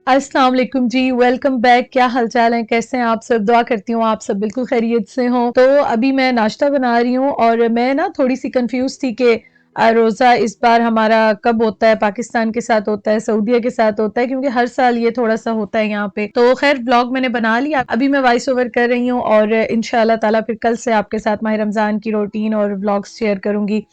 अस्सलाम वालेकुम जी, welcome back. क्या हालचाल है, कैसे हैं आप सब? दुआ करती हूँ आप सब बिल्कुल खैरियत से हों। तो अभी मैं नाश्ता बना रही हूँ और मैं ना थोड़ी सी कंफ्यूज थी कि रोज़ा इस बार हमारा कब होता है, पाकिस्तान के साथ होता है, सऊदीया के साथ होता है, क्योंकि हर साल ये थोड़ा सा होता है यहाँ पे। तो खैर व्लॉग मैंने बना लिया, अभी मैं वॉइस ओवर कर रही हूँ और इंशाल्लाह ताला फिर कल से आपके साथ माह रमज़ान की रूटीन और व्लॉग्स शेयर करूंगी।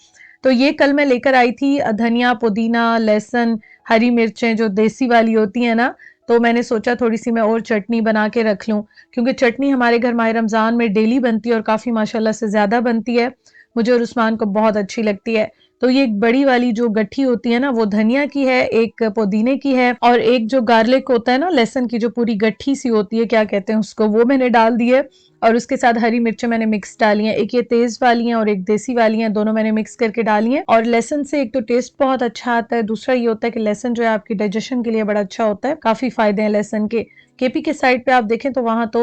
तो ये कल मैं लेकर आई थी धनिया, पुदीना, लहसुन, हरी मिर्चें जो देसी वाली होती है ना, तो मैंने सोचा थोड़ी सी मैं और चटनी बना के रख लूं, क्योंकि चटनी हमारे घर माह रमज़ान में डेली बनती है और काफ़ी माशाल्लाह से ज़्यादा बनती है। मुझे और उस्मान को बहुत अच्छी लगती है। तो ये एक बड़ी वाली जो गट्ठी होती है ना, वो धनिया की है, एक पुदीने की है और एक जो गार्लिक होता है ना, लहसुन की जो पूरी गट्ठी सी होती है, क्या कहते हैं उसको, वो मैंने डाल दी है। और उसके साथ हरी मिर्चें मैंने मिक्स डाली हैं, एक ये तेज वाली हैं और एक देसी वाली हैं, दोनों मैंने मिक्स करके डाली हैं। और लहसुन से एक तो टेस्ट बहुत अच्छा आता है, दूसरा ये होता है कि लहसुन जो है आपकी डाइजेशन के लिए बड़ा अच्छा होता है, काफी फायदे हैं लहसुन के। केपी के साइड पे आप देखें तो वहां तो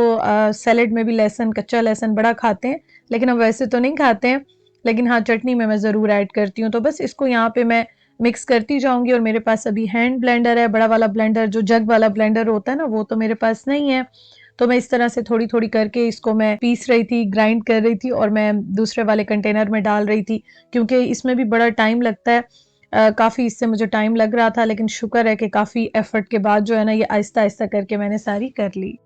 सैलेड में भी लहसुन, कच्चा लहसुन बड़ा खाते हैं, लेकिन हम वैसे तो नहीं खाते हैं। लेकिन हाँ, चटनी में मैं जरूर ऐड करती हूँ। तो बस इसको यहाँ पे मैं मिक्स करती जाऊंगी। और मेरे पास अभी हैंड ब्लेंडर है, बड़ा वाला ब्लेंडर, जो जग वाला ब्लेंडर होता है ना, वो तो मेरे पास नहीं है। तो मैं इस तरह से थोड़ी थोड़ी करके इसको मैं पीस रही थी, ग्राइंड कर रही थी और मैं दूसरे वाले कंटेनर में डाल रही थी, क्योंकि इसमें भी बड़ा टाइम लगता है। काफ़ी इससे मुझे टाइम लग रहा था, लेकिन शुक्र है कि काफ़ी एफर्ट के बाद जो है ना, ये आहिस्ता आहिस्ता करके मैंने सारी कर ली।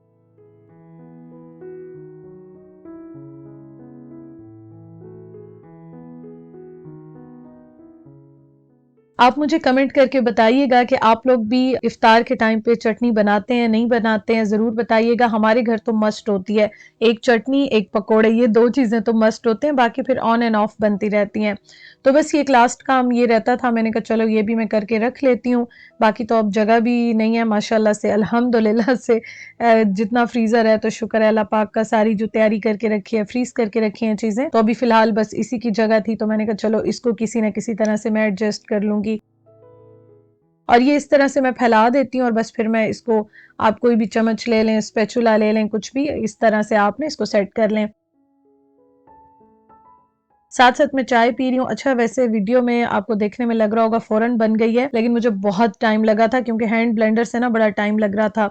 आप मुझे कमेंट करके बताइएगा कि आप लोग भी इफ्तार के टाइम पे चटनी बनाते हैं, नहीं बनाते हैं, ज़रूर बताइएगा। हमारे घर तो मस्ट होती है, एक चटनी, एक पकोड़े, ये 2 चीज़ें तो मस्ट होते हैं, बाकी फिर ऑन एंड ऑफ बनती रहती हैं। तो बस ये एक लास्ट काम ये रहता था, मैंने कहा चलो ये भी मैं करके रख लेती हूँ। बाकी तो अब जगह भी नहीं है माशाल्लाह से, अल्हम्दुलिल्लाह से। जितना फ्रीज़र है तो शुक्र है अल्लाह पाक का, सारी जो तैयारी करके रखी है, फ्रीज़ करके रखी हैं चीज़ें, तो अभी फ़िलहाल बस इसी की जगह थी, तो मैंने कहा चलो इसको किसी न किसी तरह से मैं एडजस्ट कर लूँगी। और ये इस तरह से मैं फैला देती हूँ और बस फिर मैं इसको, आप कोई भी चम्मच ले लें, स्पैचुला ले लें, कुछ भी इस तरह से आप ना इसको सेट कर लें। साथ साथ मैं चाय पी रही हूँ। अच्छा, वैसे वीडियो में आपको देखने में लग रहा होगा फ़ौरन बन गई है, लेकिन मुझे बहुत टाइम लगा था, क्योंकि हैंड ब्लेंडर से ना बड़ा टाइम लग रहा था।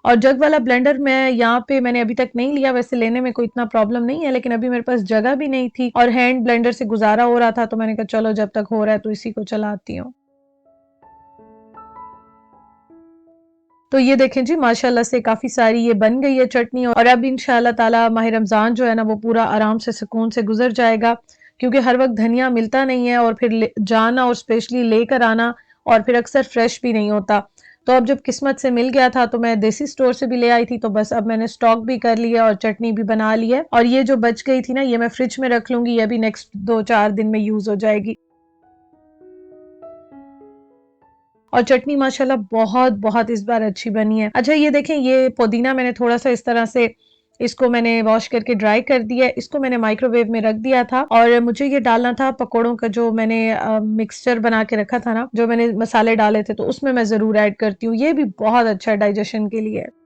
और जग वाला ब्लेंडर मैं यहाँ पे मैंने अभी तक नहीं लिया, वैसे लेने में कोई इतना प्रॉब्लम नहीं है, लेकिन अभी मेरे पास जगह भी नहीं थी और हैंड ब्लेंडर से गुजारा हो रहा था, तो मैंने कहा चलो जब तक हो रहा है तो इसी को चलाती हूँ। तो ये देखें जी, माशाल्लाह से काफ़ी सारी ये बन गई है चटनी और अब इंशाल्लाह ताला माह रमज़ान जो है ना, वो पूरा आराम से सुकून से गुजर जाएगा, क्योंकि हर वक्त धनिया मिलता नहीं है और फिर जाना और स्पेशली लेकर आना, और फिर अक्सर फ्रेश भी नहीं होता। तो अब जब किस्मत से मिल गया था तो मैं देसी स्टोर से भी ले आई थी, तो बस अब मैंने स्टॉक भी कर लिया और चटनी भी बना ली है। और ये जो बच गई थी ना, ये मैं फ्रिज में रख लूंगी, ये भी नेक्स्ट 2-4 दिन में यूज हो जाएगी। और चटनी माशाल्लाह बहुत बहुत इस बार अच्छी बनी है। अच्छा, ये देखें, ये पुदीना मैंने थोड़ा सा इस तरह से इसको मैंने वॉश करके ड्राई कर दिया है, इसको मैंने माइक्रोवेव में रख दिया था और मुझे ये डालना था पकोड़ों का, जो मैंने मिक्सचर बना के रखा था ना, जो मैंने मसाले डाले थे, तो उसमें मैं ज़रूर ऐड करती हूँ। ये भी बहुत अच्छा डाइजेशन के लिए है।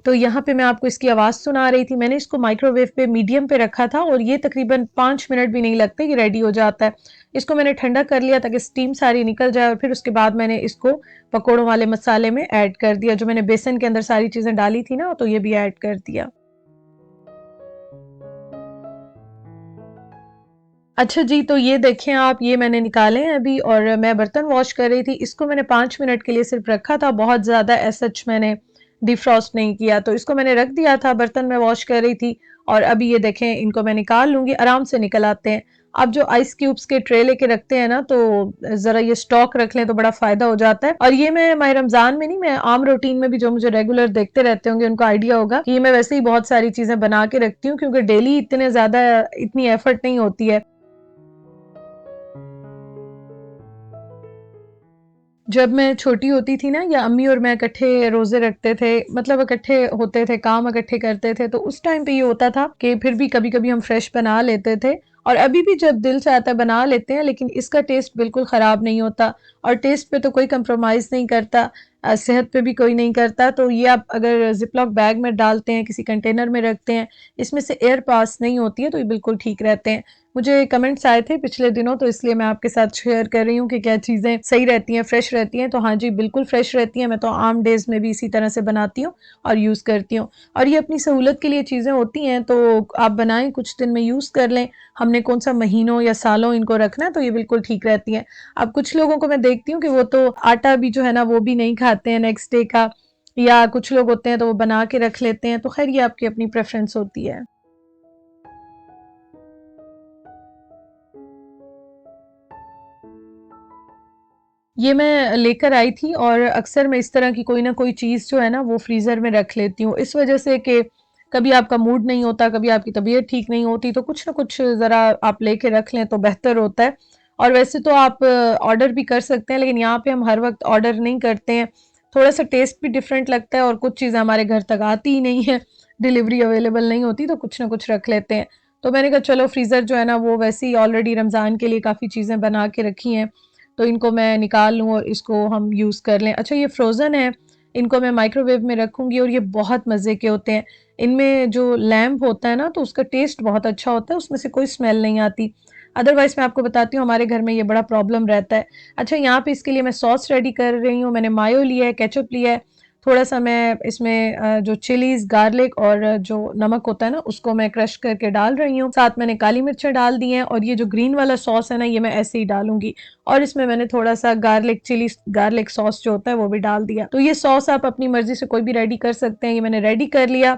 तो यहाँ पे मैं आपको इसकी आवाज़ सुना रही थी। मैंने इसको माइक्रोवेव पे मीडियम पे रखा था और ये तकरीबन 5 मिनट भी नहीं लगते, ये रेडी हो जाता है। इसको मैंने ठंडा कर लिया ताकि स्टीम सारी निकल जाए और फिर उसके बाद मैंने इसको पकोड़ों वाले मसाले में ऐड कर दिया। जो मैंने बेसन के अंदर सारी चीज़ें डाली थी ना, तो ये भी ऐड कर दिया। अच्छा जी, तो ये देखें आप, ये मैंने निकाले हैं अभी और मैं बर्तन वॉश कर रही थी। इसको मैंने 5 मिनट के लिए सिर्फ रखा था, बहुत ज़्यादा एज़ सच मैंने डिफ्रॉस्ट नहीं किया। तो इसको मैंने रख दिया था, बर्तन मैं वॉश कर रही थी और अभी ये देखें, इनको मैं निकाल लूँगी, आराम से निकल आते हैं। आप जो आइस क्यूब्स के ट्रे लेके रखते हैं ना, तो ज़रा ये स्टॉक रख लें तो बड़ा फ़ायदा हो जाता है। और ये मैं माह रमज़ान में नहीं, मैं आम रूटीन में भी, जो मुझे रेगुलर देखते रहते होंगे उनको आइडिया होगा कि ये मैं वैसे ही बहुत सारी चीज़ें बना के रखती हूँ, क्योंकि डेली इतने ज़्यादा इतनी एफर्ट नहीं होती है। जब मैं छोटी होती थी ना, या अम्मी और मैं इकट्ठे रोजे रखते थे, मतलब इकट्ठे होते थे, काम इकट्ठे करते थे, तो उस टाइम पे ये होता था कि फिर भी कभी कभी हम फ्रेश बना लेते थे। और अभी भी जब दिल से आता है बना लेते हैं, लेकिन इसका टेस्ट बिल्कुल ख़राब नहीं होता और टेस्ट पे तो कोई कंप्रोमाइज़ नहीं करता। सेहत पे भी कोई नहीं करता। तो ये आप अगर ज़िप-लॉक बैग में डालते हैं, किसी कंटेनर में रखते हैं, इसमें से एयर पास नहीं होती है, तो ये बिल्कुल ठीक रहते हैं। मुझे कमेंट्स आए थे पिछले दिनों, तो इसलिए मैं आपके साथ शेयर कर रही हूँ कि क्या चीज़ें सही रहती हैं, फ्रेश रहती हैं। तो हाँ जी, बिल्कुल फ्रेश रहती हैं। मैं तो आम डेज़ में भी इसी तरह से बनाती हूँ और यूज़ करती हूँ। और ये अपनी सहूलत के लिए चीज़ें होती हैं, तो आप बनाएँ, कुछ दिन में यूज़ कर लें। हमने कौन-सा महीनों या सालों इनको रखना है, तो ये बिल्कुल ठीक रहती हैं। अब कुछ लोगों को मैं देखती हूँ कि वो तो आटा भी जो है ना, वो भी नहीं खाते हैं नेक्स्ट डे का, या कुछ लोग होते हैं तो वो बना के रख लेते हैं। तो ख़ैर ये आपकी अपनी प्रेफ़रेंस होती है। ये मैं लेकर आई थी और अक्सर मैं इस तरह की कोई ना कोई चीज़ जो है ना वो फ्रीज़र में रख लेती हूँ। इस वज़ह से कि कभी आपका मूड नहीं होता, कभी आपकी तबीयत ठीक नहीं होती, तो कुछ ना कुछ ज़रा आप लेके रख लें तो बेहतर होता है। और वैसे तो आप ऑर्डर भी कर सकते हैं, लेकिन यहाँ पे हम हर वक़्त ऑर्डर नहीं करते हैं। थोड़ा-सा टेस्ट भी डिफ़रेंट लगता है और कुछ चीज़ें हमारे घर तक आती ही नहीं है, डिलीवरी अवेलेबल नहीं होती, तो कुछ ना कुछ रख लेते हैं। तो मैंने कहा चलो फ्रीज़र जो है ना वो वैसे ही ऑलरेडी रमज़ान के लिए काफ़ी चीज़ें बना के रखी हैं, तो इनको मैं निकाल लूँ और इसको हम यूज़ कर लें। अच्छा, ये फ्रोज़न है, इनको मैं माइक्रोवेव में रखूँगी और ये बहुत मज़े के होते हैं। इनमें जो लैम्प होता है ना, तो उसका टेस्ट बहुत अच्छा होता है, उसमें से कोई स्मेल नहीं आती। अदरवाइज़ मैं आपको बताती हूँ, हमारे घर में ये बड़ा प्रॉब्लम रहता है। अच्छा, यहाँ पे इसके लिए मैं सॉस रेडी कर रही हूँ। मैंने मायो लिया है, केचअप लिया है, थोड़ा-सा मैं इसमें जो चिलीज़, गार्लिक और जो नमक होता है ना, उसको मैं क्रश करके डाल रही हूँ। साथ मैंने काली मिर्चें डाल दी हैं और ये जो ग्रीन वाला सॉस है ना, ये मैं ऐसे ही डालूँगी। और इसमें मैंने थोड़ा-सा गार्लिक सॉस जो होता है वो भी डाल दिया। तो ये सॉस आप अपनी मर्ज़ी से कोई भी रेडी कर सकते हैं। ये मैंने रेडी कर लिया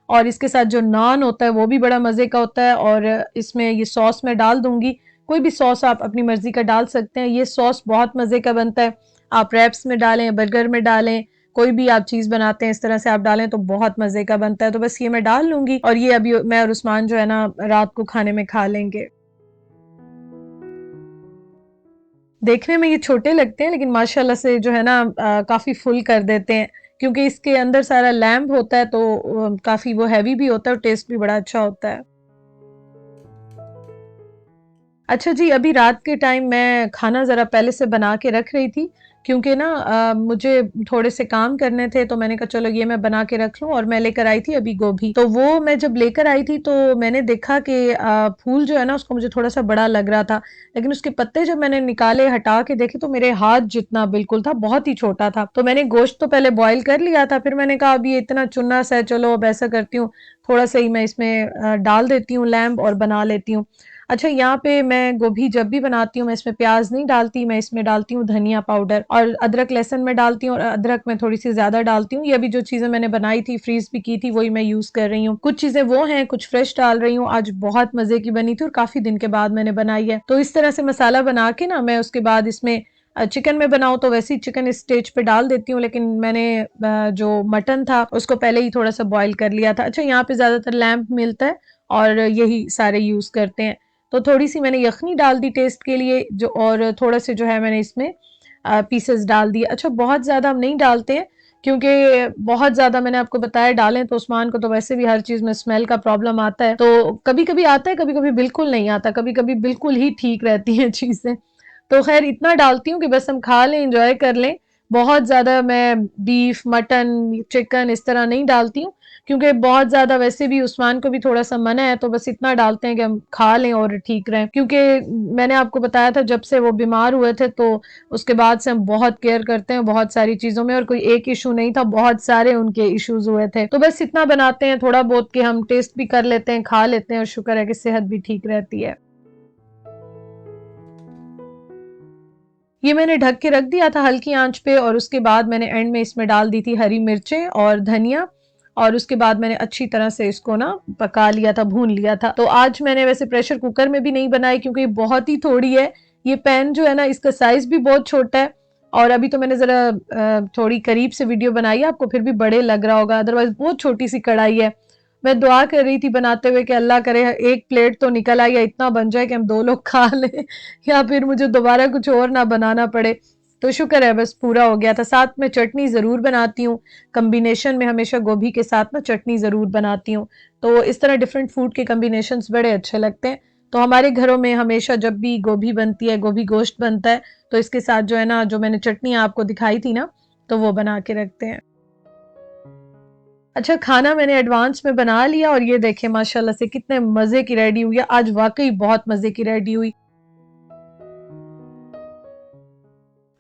और इसके साथ जो नान होता है वो भी बड़ा मज़े का होता है और इसमें ये सॉस मैं डाल दूँगी। कोई भी सॉस आप अपनी मर्ज़ी का डाल सकते हैं। ये सॉस बहुत मज़े का बनता है। आप रैप्स में डालें, बर्गर में डालें, कोई भी आप चीज़ बनाते हैं इस तरह से आप डालें तो बहुत मज़े का बनता है। तो बस ये मैं डाल लूँगी और ये अभी मैं और उस्मान जो है ना रात को खाने में खा लेंगे। देखने में ये छोटे लगते हैं, लेकिन माशाल्लाह से जो है ना काफ़ी फुल कर देते हैं, क्योंकि इसके अंदर सारा लैम्प होता है, तो काफ़ी वो हैवी भी होता है और टेस्ट भी बड़ा अच्छा होता है। अच्छा जी, अभी रात के टाइम मैं खाना ज़रा पहले से बना के रख रही थी, क्योंकि ना मुझे थोड़े से काम करने थे, तो मैंने कहा चलो ये मैं बना के रख लूँ और मैं लेकर आई थी अभी गोभी। तो वो मैं जब लेकर आई थी तो मैंने देखा कि फूल जो है ना उसको मुझे थोड़ा-सा बड़ा लग रहा था, लेकिन उसके पत्ते जब मैंने निकाले, हटा के देखे तो मेरे हाथ जितना बिल्कुल था, बहुत ही छोटा था। तो मैंने गोश्त तो पहले बॉयल कर लिया था, फिर मैंने कहा अब ये इतना चुना-सा है, चलो अब ऐसा करती हूँ, थोड़ा-सा ही मैं इसमें डाल देती हूँ लैम्प और बना लेती हूँ। अच्छा, यहाँ पे मैं गोभी जब भी बनाती हूँ मैं इसमें प्याज नहीं डालती, मैं इसमें डालती हूँ धनिया पाउडर और अदरक लहसुन मैं डालती हूँ और अदरक मैं थोड़ी सी ज़्यादा डालती हूँ। ये अभी जो चीज़ें मैंने बनाई थी, फ्रीज़ भी की थी, वही मैं यूज़ कर रही हूँ। कुछ चीज़ें वो हैं, कुछ फ्रेश डाल रही हूँ। आज बहुत मज़े की बनी थी और काफ़ी दिन के बाद मैंने बनाई है। तो इस तरह से मसाला बना के ना मैं उसके बाद इसमें चिकन में बनाऊँ तो वैसे ही चिकन इस स्टेज पे डाल देती हूँ, लेकिन मैंने जो मटन था उसको पहले ही थोड़ा-सा बॉयल कर लिया था। अच्छा, यहाँ पे ज़्यादातर लैम्प मिलता है और यही सारे यूज़ करते हैं। तो थोड़ी-सी मैंने यख़नी डाल दी टेस्ट के लिए, जो और थोड़ा से जो है मैंने इसमें पीसेस डाल दिए। अच्छा, बहुत ज़्यादा हम नहीं डालते हैं, क्योंकि बहुत ज़्यादा मैंने आपको बताया डालें तो उस्मान को तो वैसे भी हर चीज़ में स्मेल का प्रॉब्लम आता है। तो कभी-कभी आता है, कभी-कभी बिल्कुल नहीं आता, कभी-कभी बिल्कुल ही ठीक रहती हैं चीज़ें। तो ख़ैर इतना डालती हूँ कि बस हम खा लें, एन्जॉय कर लें। बहुत ज़्यादा मैं बीफ, मटन, चिकन इस तरह नहीं डालती हूँ, क्योंकि बहुत ज़्यादा वैसे भी उस्मान को भी थोड़ा-सा मना है, तो बस इतना डालते हैं कि हम खा लें और ठीक रहें। क्योंकि मैंने आपको बताया था जब से वो बीमार हुए थे, तो उसके बाद से हम बहुत केयर करते हैं बहुत सारी चीज़ों में, और कोई एक इश्यू नहीं था, बहुत सारे उनके इश्यूज़ हुए थे। तो बस इतना बनाते हैं थोड़ा बहुत कि हम टेस्ट भी कर लेते हैं, खा लेते हैं और शुक्र है कि सेहत भी ठीक रहती है। ये मैंने ढक के रख दिया था हल्की आंच पे और उसके बाद मैंने एंड में इसमें डाल दी थी हरी मिर्चें और धनिया, और उसके बाद मैंने अच्छी तरह से इसको ना पका लिया था, भून लिया था। तो आज मैंने वैसे प्रेशर कुकर में भी नहीं बनाई, क्योंकि ये बहुत ही थोड़ी है। ये पैन जो है ना इसका साइज़ भी बहुत छोटा है, और अभी तो मैंने ज़रा थोड़ी करीब से वीडियो बनाई है, आपको फिर भी बड़े लग रहा होगा, अदरवाइज़ बहुत छोटी सी कढ़ाई है। मैं दुआ कर रही थी बनाते हुए कि अल्लाह करे एक प्लेट तो निकल आए या इतना बन जाए कि हम 2 लोग खा लें या फिर मुझे दोबारा कुछ और ना बनाना पड़े। तो शुक्र है बस पूरा हो गया था। साथ में चटनी ज़रूर बनाती हूँ, कॉम्बिनेशन में हमेशा गोभी के साथ ना चटनी ज़रूर बनाती हूँ। तो इस तरह डिफरेंट फूड के कॉम्बिनेशंस बड़े अच्छे लगते हैं। तो हमारे घरों में हमेशा जब भी गोभी बनती है, गोभी गोश्त बनता है, तो इसके साथ जो है ना, जो मैंने चटनी आपको दिखाई थी ना, तो वो बना के रखते हैं। अच्छा, खाना मैंने एडवांस में बना लिया और ये देखें माशाल्लाह से कितने मज़े की रेडी हुई है। आज वाक़ई बहुत मज़े की रेडी हुई।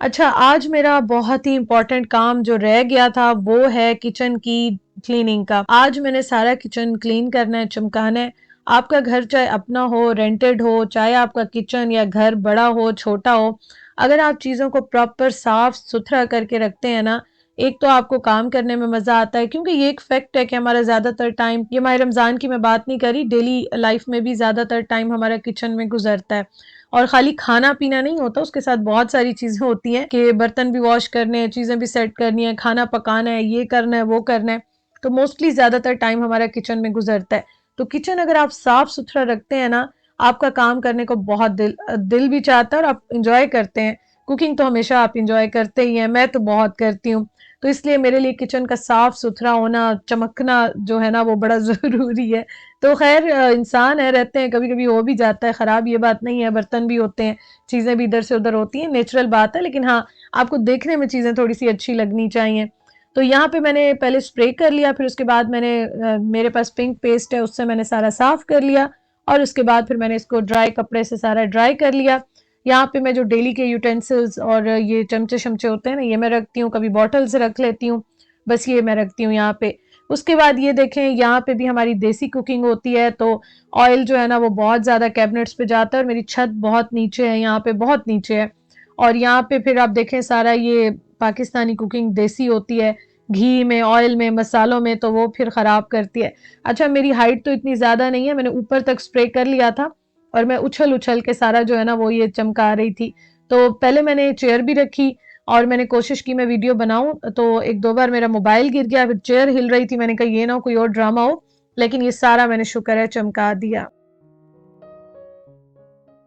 अच्छा, आज मेरा बहुत ही इम्पोर्टेंट काम जो रह गया था वो है किचन की क्लीनिंग का। आज मैंने सारा किचन क्लीन करना है, चमकाना है। आपका घर चाहे अपना हो, रेंटेड हो, चाहे आपका किचन या घर बड़ा हो, छोटा हो, अगर आप चीज़ों को प्रॉपर साफ-सुथरा करके रखते हैं ना, एक तो आपको काम करने में मज़ा आता है क्योंकि ये एक फैक्ट है कि हमारा ज़्यादातर टाइम, ये माह रमज़ान की मैं बात नहीं कर रही, डेली लाइफ में भी ज़्यादातर टाइम हमारा किचन में गुज़रता है। और खाली खाना-पीना नहीं होता, उसके साथ बहुत सारी चीज़ें होती हैं कि बर्तन भी वॉश करने हैं, चीज़ें भी सेट करनी है, खाना पकाना है, ये करना है, वो करना है। तो मोस्टली ज़्यादातर टाइम हमारा किचन में गुज़रता है। तो किचन अगर आप साफ-सुथरा रखते हैं ना, आपका काम करने को बहुत दिल भी चाहता है और आप एन्जॉय करते हैं। कुकिंग तो हमेशा आप एन्जॉय करते ही हैं, मैं तो बहुत करती हूँ। तो इसलिए मेरे लिए किचन का साफ-सुथरा होना, चमकना जो है ना वो बड़ा ज़रूरी है। तो ख़ैर इंसान है, रहते हैं, कभी-कभी हो भी जाता है ख़राब, ये बात नहीं है, बर्तन भी होते हैं, चीज़ें भी इधर से उधर होती हैं, नेचुरल बात है, लेकिन हाँ, आपको देखने में चीज़ें थोड़ी-सी अच्छी लगनी चाहिए। तो यहाँ पे मैंने पहले स्प्रे कर लिया, फिर उसके बाद मैंने मेरे पास पिंक पेस्ट है, उससे मैंने सारा साफ़ कर लिया और उसके बाद फिर मैंने इसको ड्राई कपड़े से सारा ड्राई कर लिया। यहाँ पे मैं जो डेली के यूटेंसिल्स और ये चमचे-शमचे होते हैं ना, ये मैं रखती हूँ, कभी बॉटल्स रख लेती हूँ, बस ये मैं रखती हूँ यहाँ पे। उसके बाद ये देखें, यहाँ पे भी हमारी देसी कुकिंग होती है, तो ऑयल जो है ना वो बहुत ज़्यादा कैबिनेट्स पे जाता है और मेरी छत बहुत नीचे है, यहाँ पे बहुत नीचे है। और यहाँ पे फिर आप देखें सारा ये पाकिस्तानी कुकिंग देसी होती है, घी में, ऑयल में, मसालों में, तो वो फिर ख़राब करती है। अच्छा, मेरी हाइट तो इतनी ज़्यादा नहीं है, मैंने ऊपर तक स्प्रे कर लिया था और मैं उछल-उछल के सारा जो है ना वो ये चमका रही थी। तो पहले मैंने चेयर भी रखी और मैंने कोशिश की मैं वीडियो बनाऊँ, तो 1-2 बार मेरा मोबाइल गिर गया, फिर चेयर हिल रही थी, मैंने कहा ये ना हो कोई और ड्रामा हो, लेकिन ये सारा मैंने शुक्र है चमका दिया।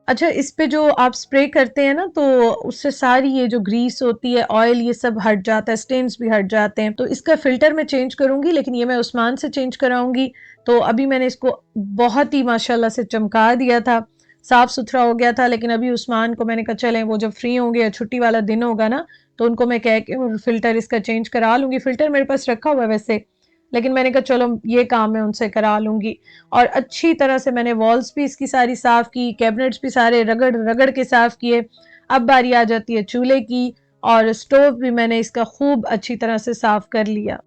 अच्छा, इस पे जो आप स्प्रे करते हैं ना, तो उससे सारी ये जो ग्रीस होती है, ऑयल, ये सब हट जाता है, स्टेन्स भी हट जाते हैं। तो इसका फ़िल्टर मैं चेंज करूँगी, लेकिन ये मैं उस्मान से चेंज कराऊँगी। तो अभी मैंने इसको बहुत ही माशाल्लाह से चमका दिया था, साफ़-सुथरा हो गया था, लेकिन अभी उस्मान को मैंने कहा चलें वो जब फ्री होंगे या छुट्टी वाला दिन होगा ना, तो उनको मैं कह के और फ़िल्टर इसका चेंज करा लूँगी। फ़िल्टर मेरे पास रखा हुआ है वैसे, लेकिन मैंने कहा चलो ये काम मैं उनसे करा लूँगी। और अच्छी तरह से मैंने वॉल्स भी इसकी सारी साफ़ की, कैबिनेट्स भी सारे रगड़-रगड़ के साफ़ किए। अब बारी आ जाती है चूल्हे की और स्टोव भी मैंने इसका खूब अच्छी तरह से साफ़ कर लिया।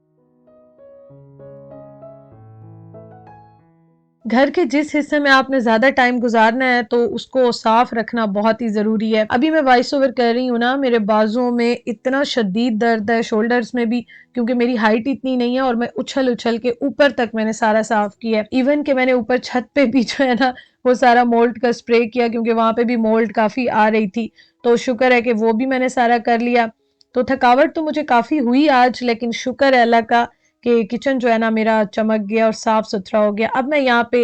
घर के जिस हिस्से में आपने ज़्यादा टाइम गुज़ारना है तो उसको साफ़ रखना बहुत ही ज़रूरी है। अभी मैं वॉइस ओवर कर रही हूँ ना, मेरे बाजुओं में इतना शदीद दर्द है, शोल्डर्स में भी, क्योंकि मेरी हाइट इतनी नहीं है और मैं उछल-उछल के ऊपर तक मैंने सारा साफ़ किया है। इवन कि मैंने ऊपर छत पे भी जो है ना वो सारा मोल्ड का स्प्रे किया, क्योंकि वहाँ पे भी मोल्ड काफ़ी आ रही थी। तो शुक्र है कि वो भी मैंने सारा कर लिया। तो थकावट तो मुझे काफ़ी हुई आज, लेकिन शुक्र है अल्लाह का कि किचन जो है ना मेरा चमक गया और साफ सुथरा हो गया। अब मैं यहाँ पे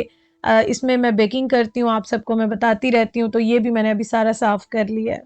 इसमें मैं बेकिंग करती हूँ, आप सबको मैं बताती रहती हूँ, तो ये भी मैंने अभी सारा साफ कर लिया है।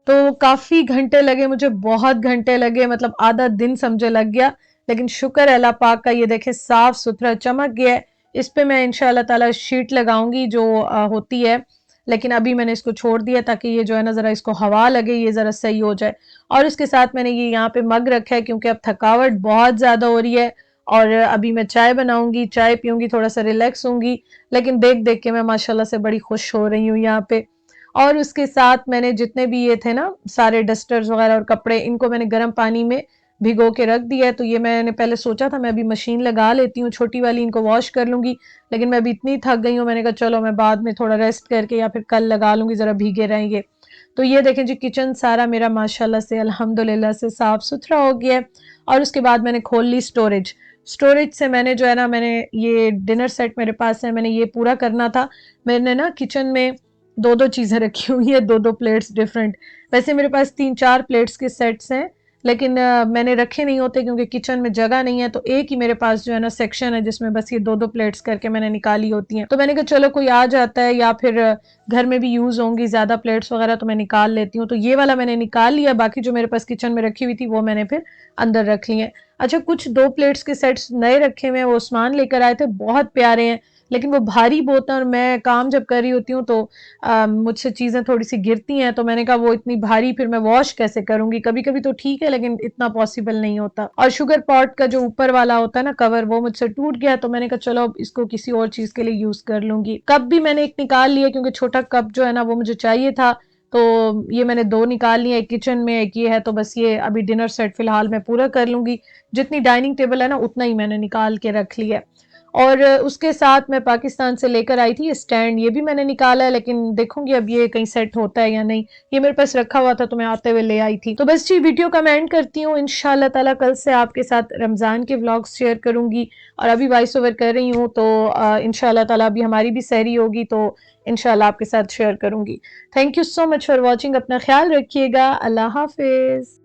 तो काफ़ी घंटे लगे मुझे, बहुत घंटे लगे, मतलब आधा दिन समझे लग गया, लेकिन शुक्र है अल्लाह पाक का, ये देखें साफ सुथरा चमक गया है। इस पे मैं इंशाल्लाह ताला शीट लगाऊंगी जो होती है, लेकिन अभी मैंने इसको छोड़ दिया ताकि ये जो है ना ज़रा इसको हवा लगे, ये ज़रा सही हो जाए। और इसके साथ मैंने ये यहाँ पे मग रखा है क्योंकि अब थकावट बहुत ज़्यादा हो रही है और अभी मैं चाय बनाऊंगी, चाय पीऊंगी, थोड़ा सा रिलैक्स होंगी, लेकिन देख देख के मैं माशाल्लाह से बड़ी खुश हो रही हूँ यहाँ पे। और उसके साथ मैंने जितने भी ये थे ना सारे डस्टर्स वगैरह और कपड़े, इनको मैंने गर्म पानी में भिगो के रख दिया है। तो ये मैंने पहले सोचा था मैं अभी मशीन लगा लेती हूँ छोटी वाली, इनको वॉश कर लूँगी, लेकिन मैं अभी इतनी थक गई हूँ, मैंने कहा चलो मैं बाद में थोड़ा रेस्ट करके या फिर कल लगा लूँगी, ज़रा भीगे रहेंगे। तो ये देखें जी, किचन सारा मेरा माशाल्लाह से अल्हम्दुलिल्लाह से साफ़ सुथरा हो गया है। और उसके बाद मैंने खोल ली स्टोरेज। स्टोरेज से मैंने जो है ना, मैंने ये डिनर सेट मेरे पास है, मैंने ये पूरा करना था। मैंने ना किचन में 2-2 चीज़ें रखी हुई हैं, 2-2 प्लेट्स डिफरेंट। वैसे मेरे पास 3-4 प्लेट्स के सेट्स हैं, लेकिन मैंने रखे नहीं होते क्योंकि किचन में जगह नहीं है, तो एक ही मेरे पास जो है ना सेक्शन है जिसमें बस ये 2-2 प्लेट्स करके मैंने निकाली होती हैं। तो मैंने कहा चलो कोई आ जाता है या फिर घर में भी यूज़ होंगी ज़्यादा प्लेट्स वगैरह, तो मैं निकाल लेती हूँ। तो ये वाला मैंने निकाल लिया, बाकी जो मेरे पास किचन में रखी हुई थी वो मैंने फिर अंदर रख ली हैं। अच्छा, कुछ 2 प्लेट्स के सेट्स नए रखे हुए हैं, वो उस्मान लेकर आए थे, बहुत प्यारे हैं, लेकिन वो भारी बहुत है और मैं काम जब कर रही होती हूँ तो मुझसे चीज़ें थोड़ी सी गिरती हैं, तो मैंने कहा वो इतनी भारी फिर मैं वॉश कैसे करूँगी, कभी कभी तो ठीक है लेकिन इतना पॉसिबल नहीं होता। और शुगर पॉट का जो ऊपर वाला होता है ना कवर, वो मुझसे टूट गया, तो मैंने कहा चलो अब इसको किसी और चीज़ के लिए यूज़ कर लूँगी। कप भी मैंने एक निकाल लिया क्योंकि छोटा कप जो है ना वो मुझे चाहिए था, तो ये मैंने 2 निकाल लिए, एक किचन में एक ये है, तो बस ये अभी डिनर सेट फ़िलहाल मैं पूरा कर लूँगी। जितनी डाइनिंग टेबल है ना उतना ही मैंने निकाल के रख लिया है। और उसके साथ मैं पाकिस्तान से लेकर आई थी स्टैंड, ये भी मैंने निकाला है लेकिन देखूंगी अब ये कहीं सेट होता है या नहीं। ये मेरे पास रखा हुआ था तो मैं आते हुए ले आई थी। तो बस जी वीडियो का मैं एंड करती हूँ। इंशाल्लाह ताला कल से आपके साथ रमज़ान के व्लॉग्स शेयर करूंगी और अभी वॉइस ओवर कर रही हूँ, तो इंशाल्लाह ताला अभी हमारी भी सहरी होगी तो इंशाल्लाह आपके साथ शेयर करूंगी। Thank you so much for watching. अपना ख्याल रखिएगा। अल्लाह हाफिज़।